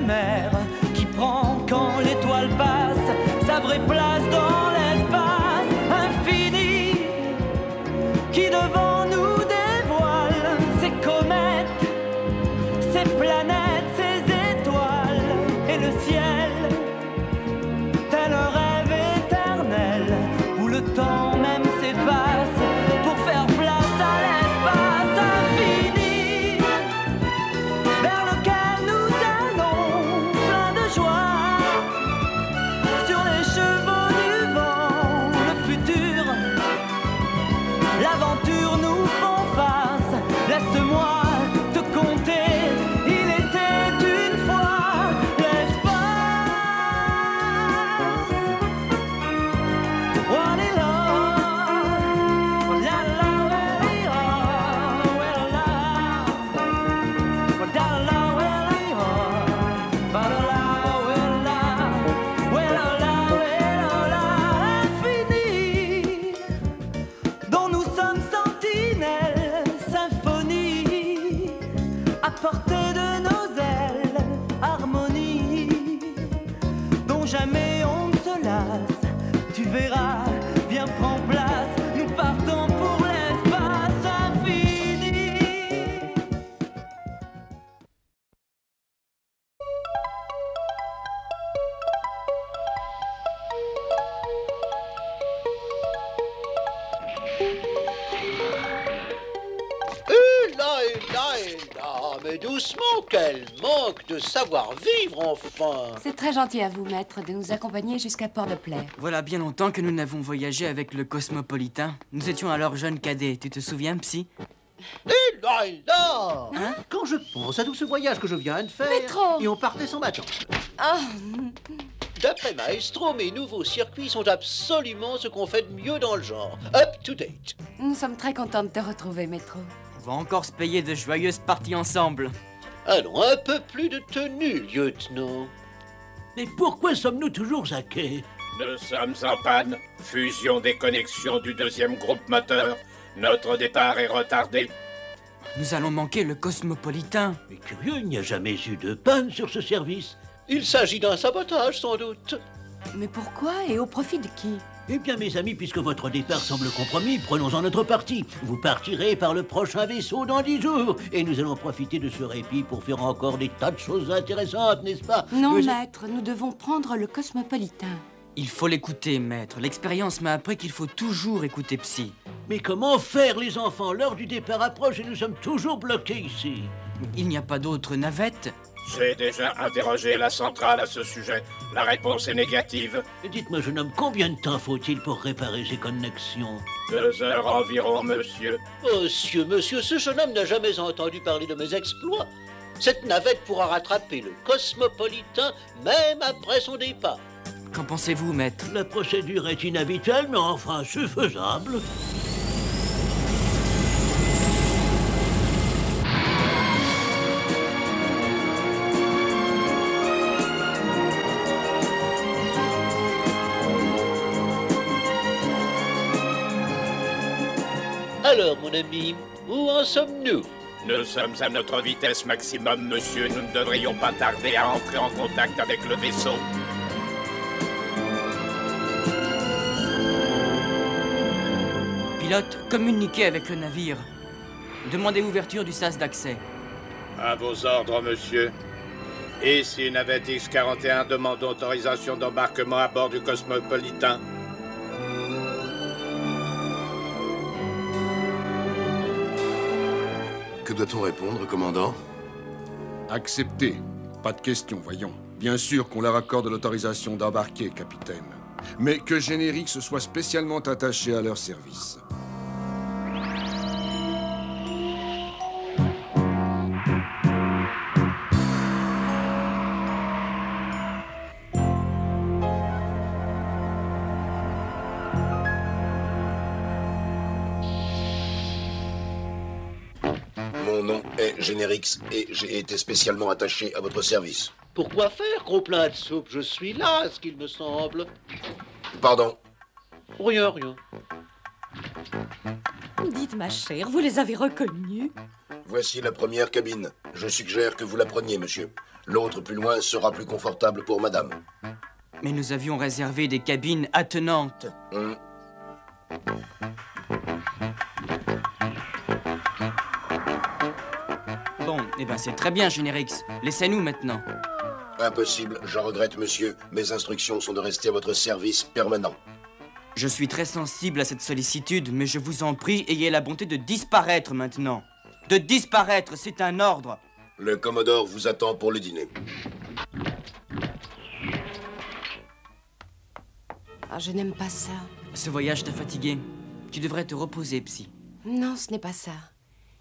éphémère qui prend quand l'étoile passe sa vraie place dans l'espace infini qui devant nous dévoile ses comètes, ses planètes, ses étoiles et le ciel, tel un rêve éternel où le temps même s'efface pour faire place à l'espace infini vers lequel nous allons plein de joie sur les chevaux du vent. Le futur, l'aventure nous font face. Laisse-moi te conter, il était une fois l'espace. Infini, dont nous sommes sentinelles, symphonie, à portée de nos ailes, harmonie, dont jamais on ne se lasse. Tu verras, viens prends place, nous partons pour l'espace infini. Mais doucement, quel manque de savoir-vivre, enfin! C'est très gentil à vous, maître, de nous accompagner jusqu'à Port-de-Plaie. Voilà bien longtemps que nous n'avons voyagé avec le Cosmopolitain. Nous étions alors jeunes cadets, tu te souviens, Psy? Hein? Quand je pense à tout ce voyage que je viens de faire... Métro! Et on partait sans bâton. Oh. D'après Maestro, mes nouveaux circuits sont absolument ce qu'on fait de mieux dans le genre. Up to date. Nous sommes très contents de te retrouver, Métro. On va encore se payer de joyeuses parties ensemble. Allons, un peu plus de tenue, lieutenant. Mais pourquoi sommes-nous toujours à quai? Nous sommes en panne. Fusion des connexions du deuxième groupe moteur. Notre départ est retardé. Nous allons manquer le Cosmopolitain. Mais curieux, il n'y a jamais eu de panne sur ce service. Il s'agit d'un sabotage, sans doute. Mais pourquoi et au profit de qui? Eh bien, mes amis, puisque votre départ semble compromis, prenons-en notre parti. Vous partirez par le prochain vaisseau dans 10 jours. Et nous allons profiter de ce répit pour faire encore des tas de choses intéressantes, n'est-ce pas? Non, maître, nous devons prendre le Cosmopolitain. Il faut l'écouter, maître. L'expérience m'a appris qu'il faut toujours écouter Psy. Mais comment faire, les enfants? L'heure du départ approche et nous sommes toujours bloqués ici. Il n'y a pas d'autre navette? J'ai déjà interrogé la centrale à ce sujet. La réponse est négative. Dites-moi, jeune homme, combien de temps faut-il pour réparer ces connexions? 2 heures environ, monsieur. Monsieur, ce jeune homme n'a jamais entendu parler de mes exploits. Cette navette pourra rattraper le Cosmopolitain même après son départ. Qu'en pensez-vous, maître? La procédure est inhabituelle, mais enfin, c'est faisable. Alors, mon ami, où en sommes-nous? Nous sommes à notre vitesse maximum, monsieur. Nous ne devrions pas tarder à entrer en contact avec le vaisseau. Pilote, communiquez avec le navire. Demandez ouverture du sas d'accès. À vos ordres, monsieur. Ici, navette X-41 demande autorisation d'embarquement à bord du Cosmopolitain. Que doit-on répondre, commandant? Accepté. Pas de question, voyons. Bien sûr qu'on leur accorde l'autorisation d'embarquer, capitaine. Mais que Générix soit spécialement attaché à leur service. Mon nom est Générix et j'ai été spécialement attaché à votre service. Pourquoi faire, gros plein de soupe? Je suis là, à ce qu'il me semble. Pardon. Rien, rien. Dites, ma chère, vous les avez reconnus? Voici la première cabine. Je suggère que vous la preniez, monsieur. L'autre plus loin sera plus confortable pour madame. Mais nous avions réservé des cabines attenantes. Bon, eh ben c'est très bien, Générix. Laissez-nous maintenant. Impossible, j'en regrette, monsieur. Mes instructions sont de rester à votre service permanent. Je suis très sensible à cette sollicitude, mais je vous en prie, ayez la bonté de disparaître maintenant. De disparaître, c'est un ordre. Le Commodore vous attend pour le dîner. Ah, je n'aime pas ça. Ce voyage t'a fatigué. Tu devrais te reposer, Psy. Non, ce n'est pas ça.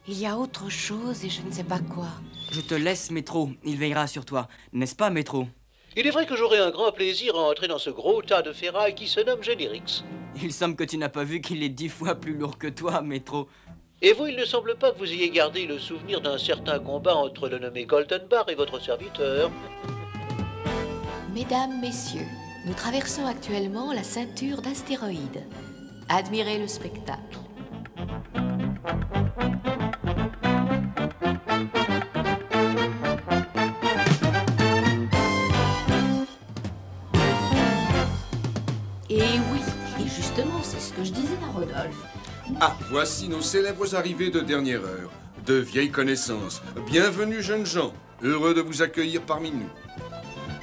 Il y a autre chose et je ne sais pas quoi. Je te laisse, Métro. Il veillera sur toi. N'est-ce pas, Métro? Il est vrai que j'aurais un grand plaisir à entrer dans ce gros tas de ferraille qui se nomme Générix. Il semble que tu n'as pas vu qu'il est 10 fois plus lourd que toi, Métro. Et vous, il ne semble pas que vous ayez gardé le souvenir d'un certain combat entre le nommé Golden Bar et votre serviteur. Mesdames, messieurs, nous traversons actuellement la ceinture d'astéroïdes. Admirez le spectacle. Et oui, et justement, c'est ce que je disais à Rodolphe. Ah, voici nos célèbres arrivées de dernière heure. De vieilles connaissances. Bienvenue, jeunes gens. Heureux de vous accueillir parmi nous.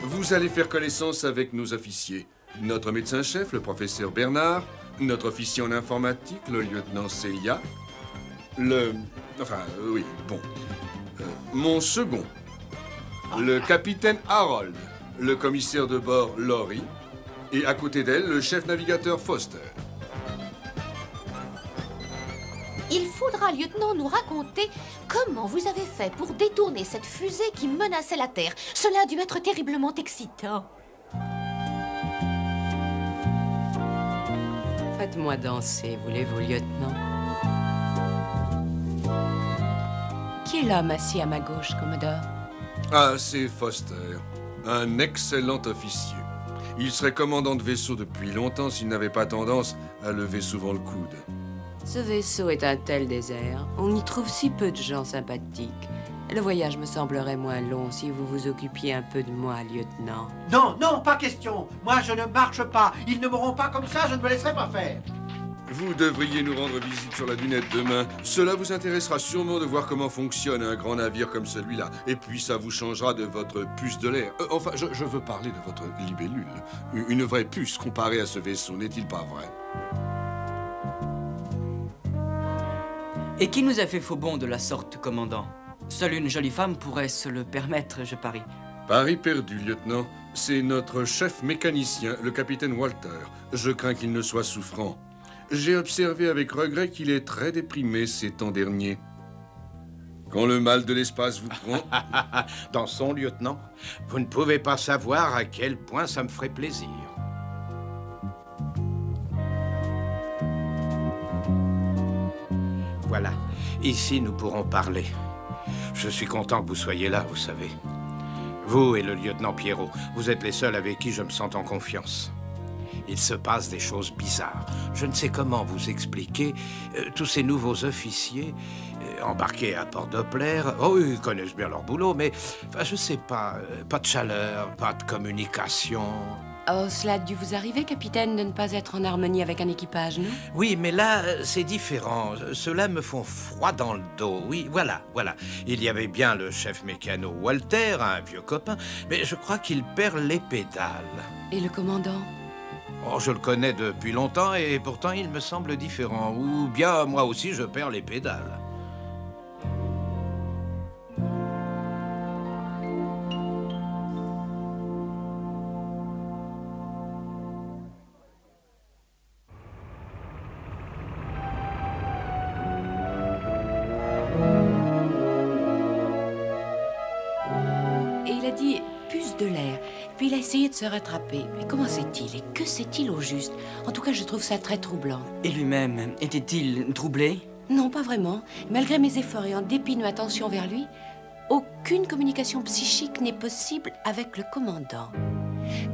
Vous allez faire connaissance avec nos officiers. Notre médecin-chef, le professeur Bernard. Notre officier en informatique, le lieutenant Célia. Mon second, le capitaine Harold. Le commissaire de bord, Laurie. Et à côté d'elle, le chef navigateur Foster. Il faudra, lieutenant, nous raconter comment vous avez fait pour détourner cette fusée qui menaçait la Terre. Cela a dû être terriblement excitant. Faites-moi danser, voulez-vous, lieutenant? Qui est l'homme assis à ma gauche, Commodore? Ah, c'est Foster. Un excellent officier. Il serait commandant de vaisseau depuis longtemps s'il n'avait pas tendance à lever souvent le coude. Ce vaisseau est un tel désert. On y trouve si peu de gens sympathiques. Le voyage me semblerait moins long si vous vous occupiez un peu de moi, lieutenant. Non, non, pas question. Moi, je ne marche pas. Ils ne m'auront pas comme ça, je ne me laisserai pas faire. Vous devriez nous rendre visite sur la dunette demain. Cela vous intéressera sûrement de voir comment fonctionne un grand navire comme celui-là. Et puis ça vous changera de votre puce de l'air. Enfin, je veux parler de votre libellule. Une vraie puce comparée à ce vaisseau, n'est-il pas vrai? Et qui nous a fait faux bond de la sorte, commandant? Seule une jolie femme pourrait se le permettre, je parie. Pari perdu, lieutenant. C'est notre chef mécanicien, le capitaine Walter. Je crains qu'il ne soit souffrant. J'ai observé avec regret qu'il est très déprimé ces temps derniers. Quand le mal de l'espace vous prend... Dansons, lieutenant. Vous ne pouvez pas savoir à quel point ça me ferait plaisir. Voilà. Ici, nous pourrons parler. Je suis content que vous soyez là, vous savez. Vous et le lieutenant Pierrot, vous êtes les seuls avec qui je me sens en confiance. Il se passe des choses bizarres. Je ne sais comment vous expliquer. Tous ces nouveaux officiers embarqués à Port-Doppler, oh, ils connaissent bien leur boulot, mais enfin, je sais pas, pas de chaleur, pas de communication. Oh, cela a dû vous arriver, capitaine, de ne pas être en harmonie avec un équipage, non? Oui, mais là, c'est différent. Ceux-là me font froid dans le dos. Oui, voilà. Il y avait bien le chef mécano Walter, un vieux copain, mais je crois qu'il perd les pédales. Et le commandant? Oh, je le connais depuis longtemps et pourtant il me semble différent. Ou bien moi aussi je perds les pédales. Et il a dit puce de l'air. Puis il a essayé de se rattraper. Mais comment sait-il? Et que sait-il au juste? En tout cas, je trouve ça très troublant. Et lui-même, était-il troublé? Non, pas vraiment. Malgré mes efforts et en dépit de ma attention vers lui, aucune communication psychique n'est possible avec le commandant.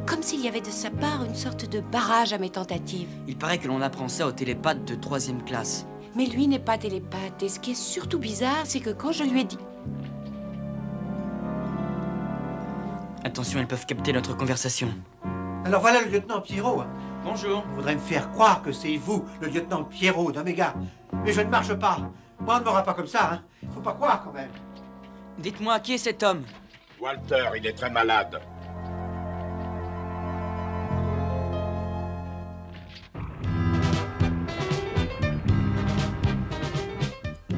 Comme s'il y avait de sa part une sorte de barrage à mes tentatives. Il paraît que l'on apprend ça aux télépathes de 3e classe. Mais lui n'est pas télépathe. Et ce qui est surtout bizarre, c'est que quand je lui ai dit... Attention, elles peuvent capter notre conversation. Alors voilà le lieutenant Pierrot. Hein. Bonjour. Il voudrait me faire croire que c'est vous, le lieutenant Pierrot d'Oméga. Mais je ne marche pas. Moi, on ne m'aura pas comme ça, hein. Faut pas croire, quand même. Dites-moi, qui est cet homme? Walter, il est très malade.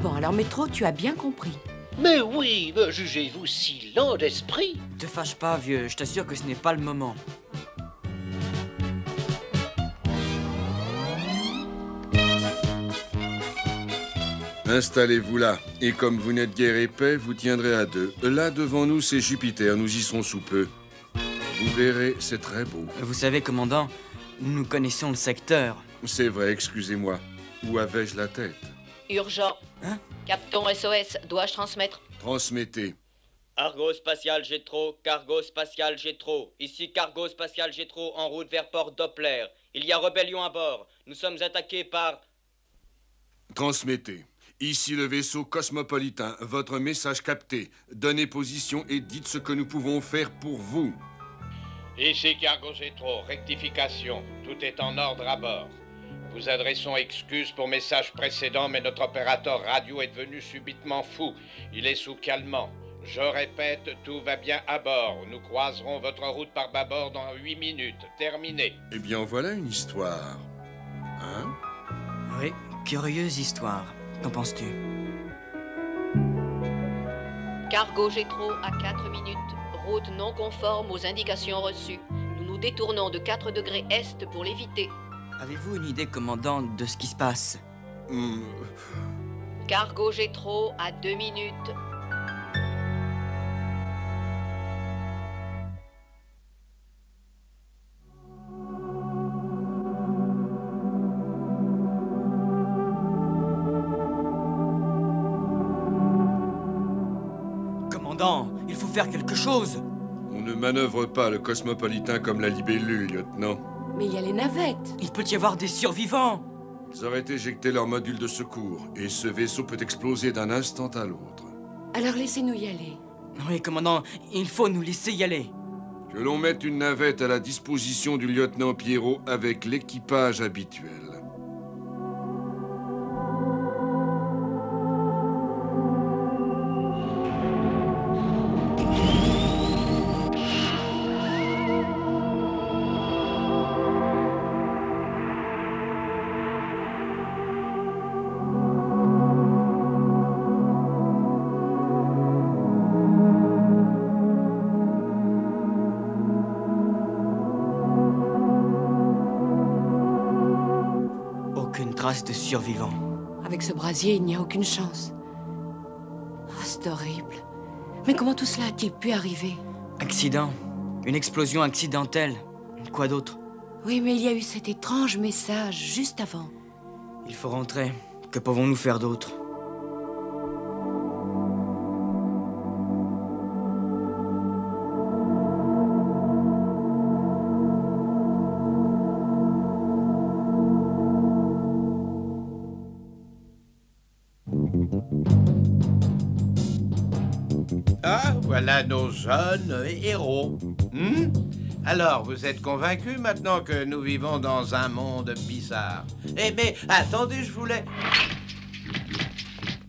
Bon, alors Métro, tu as bien compris. Mais oui, me jugez-vous si lent d'esprit? Te fâche pas, vieux, je t'assure que ce n'est pas le moment. Installez-vous là, et comme vous n'êtes guère épais, vous tiendrez à deux. Là, devant nous, c'est Jupiter, nous y serons sous peu. Vous verrez, c'est très beau. Vous savez, commandant, nous connaissons le secteur. C'est vrai, excusez-moi. Où avais-je la tête? Urgent. Hein? Capton SOS, dois-je transmettre? Transmettez. Argo spatial Gétro, cargo spatial Gétro. Ici cargo spatial Gétro en route vers Port Doppler. Il y a rébellion à bord. Nous sommes attaqués par... Transmettez. Ici le vaisseau cosmopolitain. Votre message capté. Donnez position et dites ce que nous pouvons faire pour vous. Ici Cargo Gétro, rectification. Tout est en ordre à bord. Vous adressons excuses pour message précédent, mais notre opérateur radio est devenu subitement fou. Il est sous calmant. Je répète, tout va bien à bord. Nous croiserons votre route par bâbord dans 8 minutes. Terminé. Eh bien, voilà une histoire. Hein? Oui, curieuse histoire. Qu'en penses-tu? Cargo Gétro à 4 minutes. Route non conforme aux indications reçues. Nous nous détournons de 4 degrés est pour l'éviter. Avez-vous une idée, commandant, de ce qui se passe? Cargo Gétro à 2 minutes. Commandant, il faut faire quelque chose. On ne manœuvre pas le cosmopolitain comme la libellule, lieutenant. Mais il y a les navettes. Il peut y avoir des survivants. Ils auraient éjecté leur module de secours, et ce vaisseau peut exploser d'un instant à l'autre. Alors laissez-nous y aller. Oui, commandant, il faut nous laisser y aller. Que l'on mette une navette à la disposition du lieutenant Pierrot avec l'équipage habituel. De survivants. Avec ce brasier, il n'y a aucune chance. Oh, c'est horrible. Mais comment tout cela a-t-il pu arriver? Accident. Une explosion accidentelle. Quoi d'autre? Oui, mais il y a eu cet étrange message juste avant. Il faut rentrer. Que pouvons-nous faire d'autre? Ah, voilà nos jeunes héros. Alors, vous êtes convaincus maintenant que nous vivons dans un monde bizarre? Eh, mais attendez, je voulais...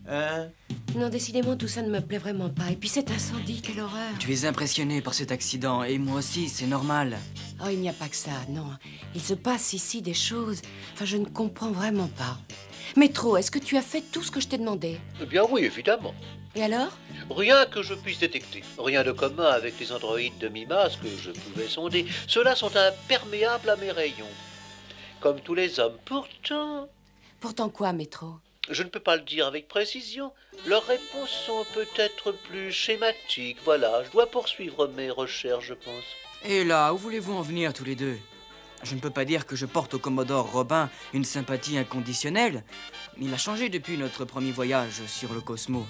Hein? Non, décidément, tout ça ne me plaît vraiment pas. Et puis cet incendie, quelle horreur. Tu es impressionné par cet accident, et moi aussi, c'est normal. Oh, il n'y a pas que ça, non. Il se passe ici des choses... Enfin, je ne comprends vraiment pas. Métro, est-ce que tu as fait tout ce que je t'ai demandé? Eh bien oui, évidemment. Et alors? Rien que je puisse détecter. Rien de commun avec les androïdes demi-masse que je pouvais sonder. Ceux-là sont imperméables à mes rayons. Comme tous les hommes. Pourtant quoi, Métro? Je ne peux pas le dire avec précision. Leurs réponses sont peut-être plus schématiques. Voilà, je dois poursuivre mes recherches, je pense. Et là, où voulez-vous en venir tous les deux? Je ne peux pas dire que je porte au Commodore Robin une sympathie inconditionnelle. Il a changé depuis notre premier voyage sur le Cosmo.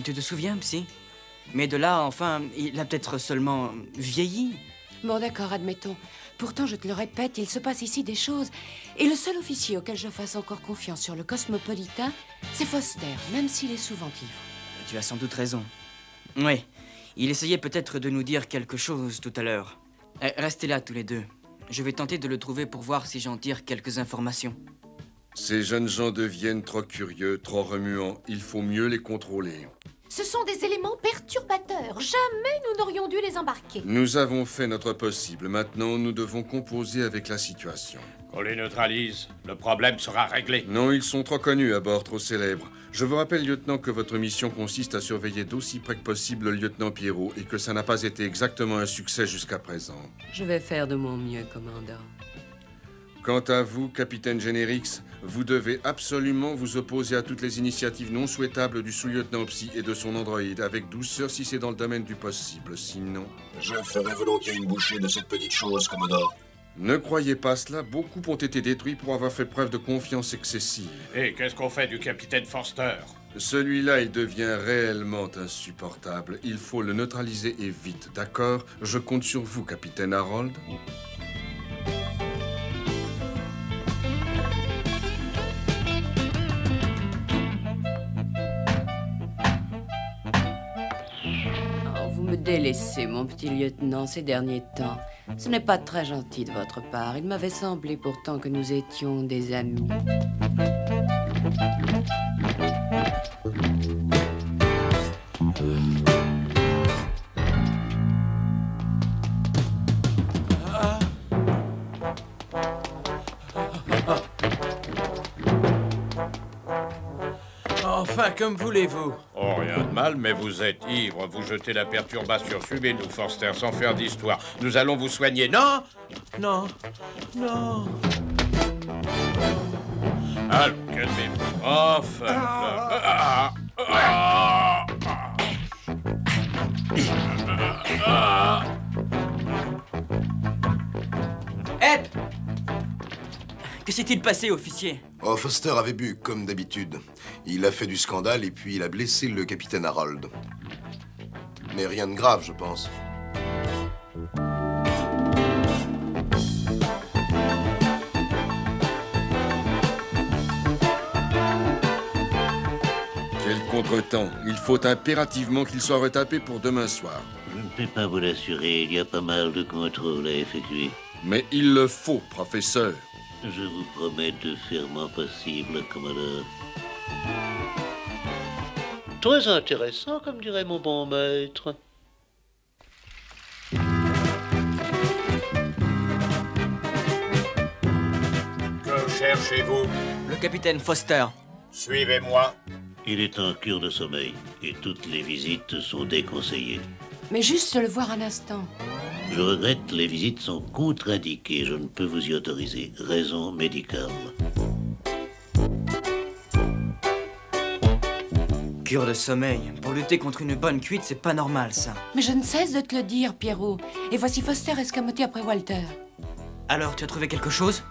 Tu te souviens, Psy? Mais de là, enfin, il a peut-être seulement vieilli. Bon, d'accord, admettons. Pourtant, je te le répète, il se passe ici des choses. Et le seul officier auquel je fasse encore confiance sur le Cosmopolitain, c'est Foster, même s'il est souvent ivre. Tu as sans doute raison. Oui, il essayait peut-être de nous dire quelque chose tout à l'heure. Restez là tous les deux. Je vais tenter de le trouver pour voir si j'en tire quelques informations. Ces jeunes gens deviennent trop curieux, trop remuants. Il faut mieux les contrôler. Ce sont des éléments perturbateurs. Jamais nous n'aurions dû les embarquer. Nous avons fait notre possible. Maintenant, nous devons composer avec la situation. Qu'on les neutralise, le problème sera réglé. Non, ils sont trop connus à bord, trop célèbres. Je vous rappelle, lieutenant, que votre mission consiste à surveiller d'aussi près que possible le lieutenant Pierrot et que ça n'a pas été exactement un succès jusqu'à présent. Je vais faire de mon mieux, commandant. Quant à vous, capitaine Générix, vous devez absolument vous opposer à toutes les initiatives non souhaitables du sous-lieutenant Psy et de son androïde, avec douceur si c'est dans le domaine du possible, sinon... Je ferai volontiers une bouchée de cette petite chose, Commodore. Ne croyez pas cela, beaucoup ont été détruits pour avoir fait preuve de confiance excessive. Et qu'est-ce qu'on fait du capitaine Forster? Celui-là, il devient réellement insupportable. Il faut le neutraliser et vite, d'accord? Je compte sur vous, capitaine Harold. Vous me délaissez, mon petit lieutenant, ces derniers temps. Ce n'est pas très gentil de votre part. Il m'avait semblé pourtant que nous étions des amis. Enfin, comme voulez-vous. Oh, rien de mal, mais vous êtes ivre. Vous jetez la perturbation. Suivez-nous, Forster, sans faire d'histoire. Nous allons vous soigner. Non! Non, non. Allons, calmez-vous. Enfin. Hep! Que s'est-il passé, officier? Oh, Foster avait bu, comme d'habitude. Il a fait du scandale et puis il a blessé le capitaine Harold. Mais rien de grave, je pense. Quel contretemps. Il faut impérativement qu'il soit retapé pour demain soir. Je ne peux pas vous l'assurer, il y a pas mal de contrôles à effectuer. Mais il le faut, professeur. Je vous promets de faire mon possible, Commodore. Très intéressant, comme dirait mon bon maître. Que cherchez-vous? Le capitaine Foster. Suivez-moi. Il est en cure de sommeil et toutes les visites sont déconseillées. Mais juste le voir un instant. Je regrette, les visites sont contre-indiquées. Je ne peux vous y autoriser. Raison médicale. Cure de sommeil. Pour lutter contre une bonne cuite, c'est pas normal, ça. Mais je ne cesse de te le dire, Pierrot. Et voici Foster escamoté après Walter. Alors, tu as trouvé quelque chose?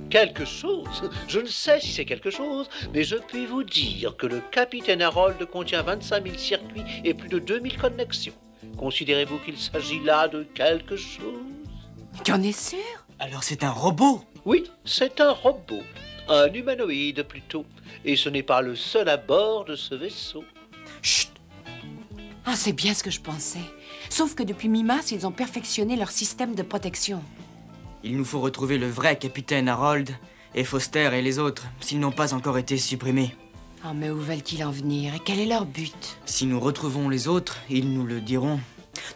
Quelque chose? Je ne sais si c'est quelque chose, mais je puis vous dire que le capitaine Harold contient 25 000 circuits et plus de 2000 connexions. Considérez-vous qu'il s'agit là de quelque chose? Tu en es sûr? Alors c'est un robot? Oui, c'est un robot. Un humanoïde plutôt. Et ce n'est pas le seul à bord de ce vaisseau. Chut! Ah, c'est bien ce que je pensais. Sauf que depuis mi-mars, ils ont perfectionné leur système de protection. Il nous faut retrouver le vrai capitaine Harold et Foster et les autres, s'ils n'ont pas encore été supprimés. Oh, mais où veulent-ils en venir? Et quel est leur but? Si nous retrouvons les autres, ils nous le diront.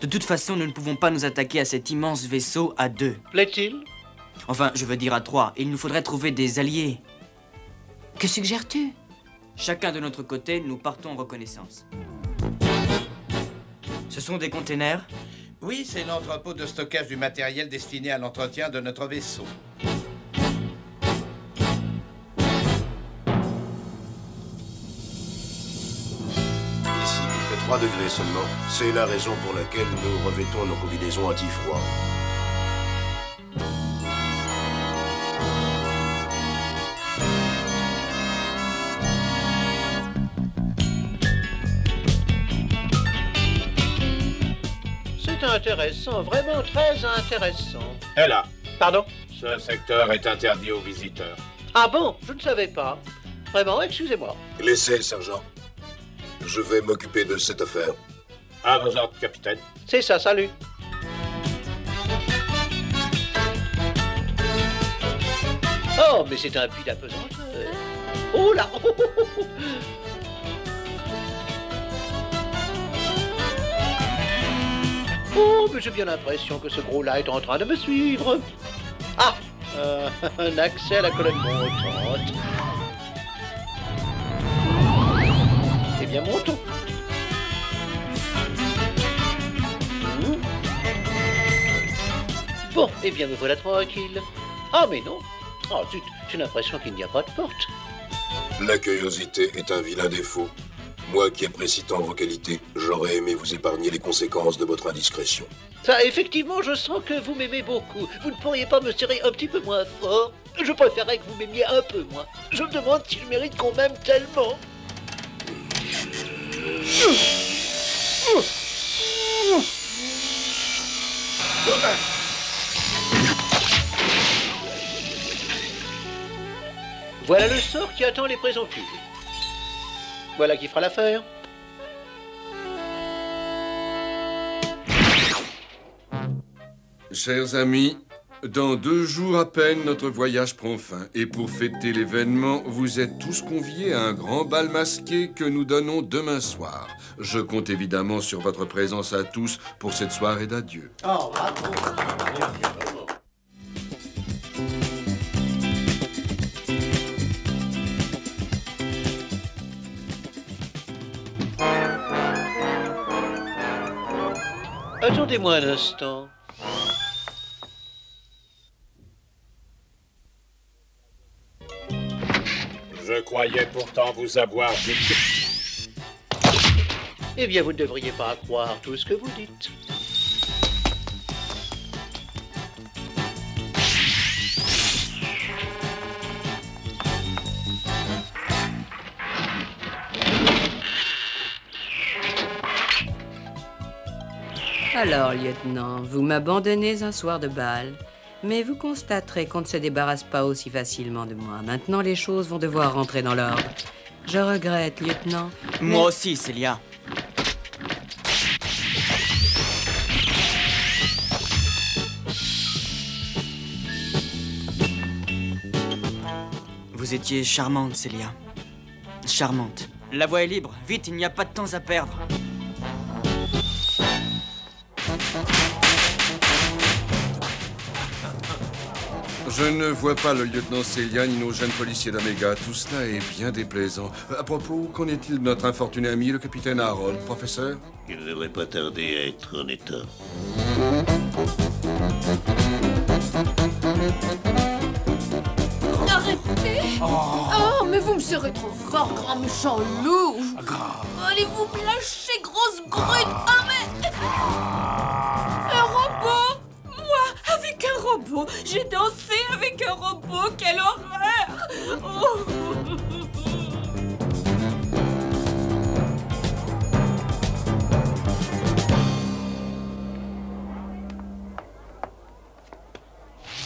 De toute façon, nous ne pouvons pas nous attaquer à cet immense vaisseau à deux. Plaît-il? Enfin, je veux dire à trois. Il nous faudrait trouver des alliés. Que suggères-tu? Chacun de notre côté, nous partons en reconnaissance. Ce sont des containers? Oui, c'est l'entrepôt de stockage du matériel destiné à l'entretien de notre vaisseau. Ici, il fait 3 degrés seulement. C'est la raison pour laquelle nous revêtons nos combinaisons anti-froid. C'est un intéressant, vraiment très intéressant. Et là, Pardon? ce secteur est interdit aux visiteurs. Ah bon? Je ne savais pas. Vraiment, excusez-moi. Laissez, sergent. Je vais m'occuper de cette affaire. À vos ordres, capitaine. C'est ça, salut. Oh, mais c'est un puits d'apesanteur. Oh là! Oh, mais j'ai bien l'impression que ce gros-là est en train de me suivre. Ah! Un accès à la colonne montante. Eh bien, montons. Bon, eh bien, me voilà tranquille. Ah, mais non. Oh, zut, j'ai l'impression qu'il n'y a pas de porte. La curiosité est un vilain défaut. Moi qui apprécie tant vos qualités, j'aurais aimé vous épargner les conséquences de votre indiscrétion. Ça, effectivement, je sens que vous m'aimez beaucoup. Vous ne pourriez pas me serrer un petit peu moins fort? Je préférerais que vous m'aimiez un peu moins. Je me demande si je mérite qu'on m'aime tellement. Voilà le sort qui attend les présomptueux. Voilà qui fera l'affaire. Chers amis, dans 2 jours à peine, notre voyage prend fin. Et pour fêter l'événement, vous êtes tous conviés à un grand bal masqué que nous donnons demain soir. Je compte évidemment sur votre présence à tous pour cette soirée d'adieu. Oh, bravo. Attendez-moi un instant. Je croyais pourtant vous avoir dit que... Eh bien, vous ne devriez pas croire tout ce que vous dites. Alors, lieutenant, vous m'abandonnez un soir de bal, mais vous constaterez qu'on ne se débarrasse pas aussi facilement de moi. Maintenant, les choses vont devoir rentrer dans l'ordre. Je regrette, lieutenant. Moi aussi, Célia. Vous étiez charmante, Célia. Charmante. La voie est libre. Vite, il n'y a pas de temps à perdre. Je ne vois pas le lieutenant Célia ni nos jeunes policiers d'Améga. Tout cela est bien déplaisant. À propos, qu'en est-il de notre infortuné ami, le capitaine Harold, professeur? Il ne devrait pas tarder à être en état. Arrêtez! Oh, mais vous me serez trop fort, grand méchant loup! Allez-vous me lâcher, grosse brute! Ah, mais... Un robot! Moi, avec un robot! J'ai dansé avec un robot! Quelle horreur! Oh.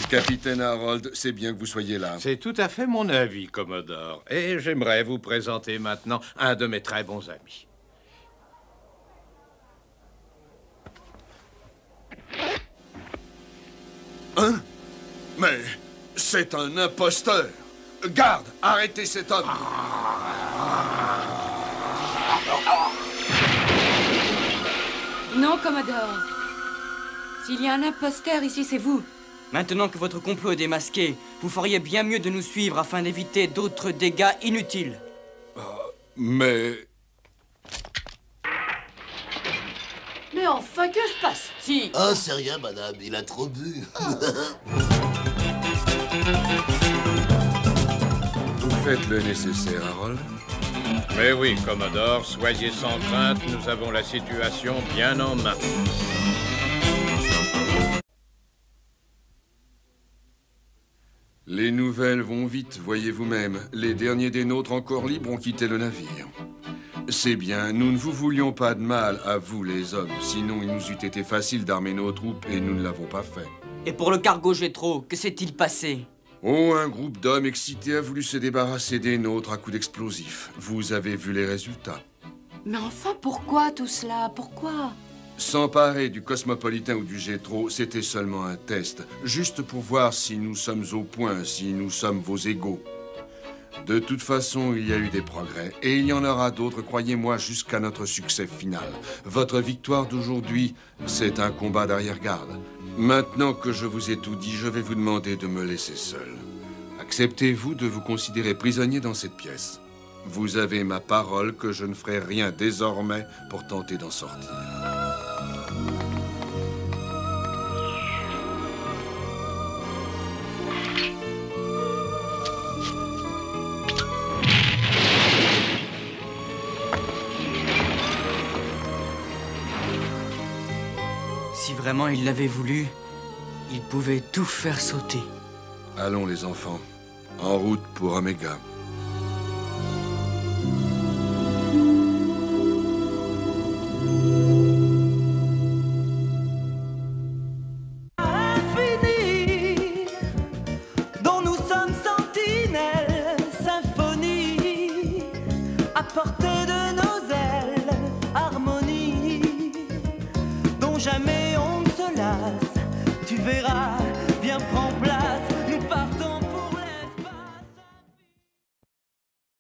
Capitaine Harold, c'est bien que vous soyez là. C'est tout à fait mon avis, Commodore. Et j'aimerais vous présenter maintenant un de mes très bons amis. Hein? Mais c'est un imposteur! Garde! Arrêtez cet homme! Non, Commodore. S'il y a un imposteur ici, c'est vous. Maintenant que votre complot est démasqué, vous feriez bien mieux de nous suivre afin d'éviter d'autres dégâts inutiles. Mais... Mais enfin, que se passe-t-il? Ah, c'est rien, madame, il a trop bu. Vous faites le nécessaire, Harold. Mais oui, Commodore, soyez sans crainte, nous avons la situation bien en main. Les nouvelles vont vite, voyez vous-même. Les derniers des nôtres encore libres ont quitté le navire. C'est bien, nous ne vous voulions pas de mal, à vous les hommes. Sinon, il nous eût été facile d'armer nos troupes et nous ne l'avons pas fait. Et pour le cargo Gétro, que s'est-il passé? Oh, un groupe d'hommes excités a voulu se débarrasser des nôtres à coups d'explosifs. Vous avez vu les résultats. Mais enfin, pourquoi tout cela? Pourquoi? S'emparer du Cosmopolitain ou du Gétro, c'était seulement un test. Juste pour voir si nous sommes au point, si nous sommes vos égaux. De toute façon, il y a eu des progrès. Et il y en aura d'autres, croyez-moi, jusqu'à notre succès final. Votre victoire d'aujourd'hui, c'est un combat d'arrière-garde. Maintenant que je vous ai tout dit, je vais vous demander de me laisser seul. Acceptez-vous de vous considérer prisonnier dans cette pièce? Vous avez ma parole que je ne ferai rien désormais pour tenter d'en sortir. Si vraiment il l'avait voulu, il pouvait tout faire sauter. Allons les enfants, en route pour Omega. Infini, dont nous sommes sentinelles, symphonie, à portée de nos ailes, harmonie, dont jamais on ne se lasse, tu verras, viens prendre